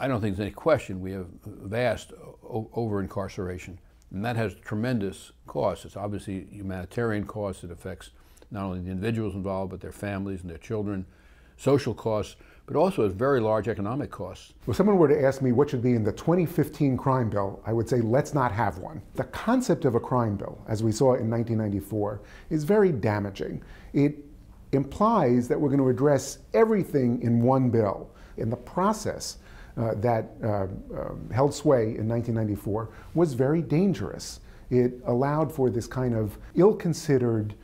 I don't think there's any question we have vast over-incarceration, and that has tremendous costs. It's obviously humanitarian costs. It affects not only the individuals involved, but their families and their children, social costs, but also has very large economic costs. If someone were to ask me what should be in the 2015 crime bill, I would say let's not have one. The concept of a crime bill, as we saw in 1994, is very damaging. It implies that we're going to address everything in one bill. In the process that held sway in 1994 was very dangerous. It allowed for this kind of ill-considered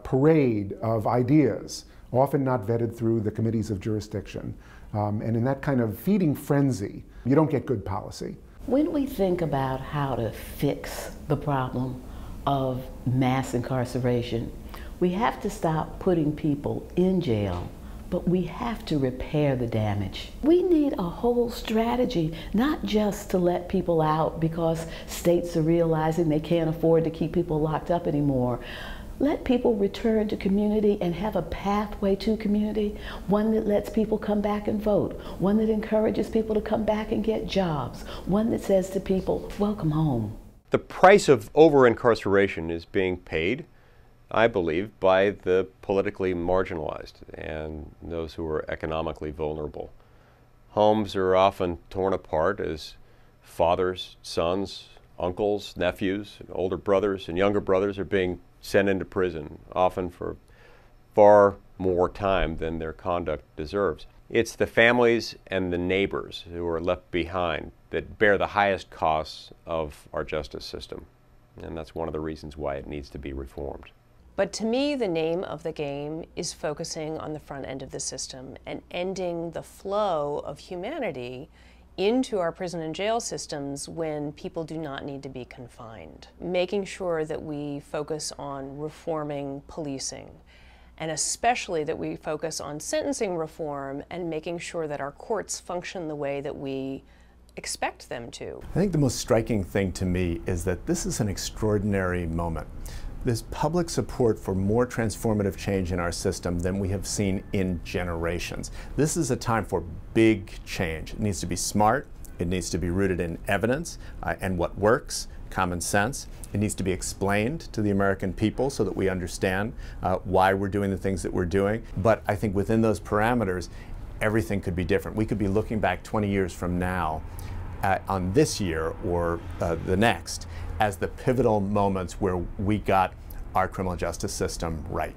parade of ideas, often not vetted through the committees of jurisdiction. And in that kind of feeding frenzy, you don't get good policy. When we think about how to fix the problem of mass incarceration, we have to stop putting people in jail, but we have to repair the damage. We need a whole strategy, not just to let people out because states are realizing they can't afford to keep people locked up anymore. Let people return to community and have a pathway to community, one that lets people come back and vote, one that encourages people to come back and get jobs, one that says to people, welcome home. The price of over-incarceration is being paid, I believe, by the politically marginalized and those who are economically vulnerable. Homes are often torn apart as fathers, sons, uncles, nephews, and older brothers and younger brothers are being sent into prison, often for far more time than their conduct deserves. It's the families and the neighbors who are left behind that bear the highest costs of our justice system. And that's one of the reasons why it needs to be reformed. But to me, the name of the game is focusing on the front end of the system and ending the flow of humanity into our prison and jail systems when people do not need to be confined. Making sure that we focus on reforming policing, and especially that we focus on sentencing reform and making sure that our courts function the way that we expect them to. I think the most striking thing to me is that this is an extraordinary moment. There's public support for more transformative change in our system than we have seen in generations. This is a time for big change. It needs to be smart, it needs to be rooted in evidence and what works, common sense. It needs to be explained to the American people so that we understand why we're doing the things that we're doing. But I think within those parameters, everything could be different. We could be looking back 20 years from now on this year or the next as the pivotal moments where we got our criminal justice system right.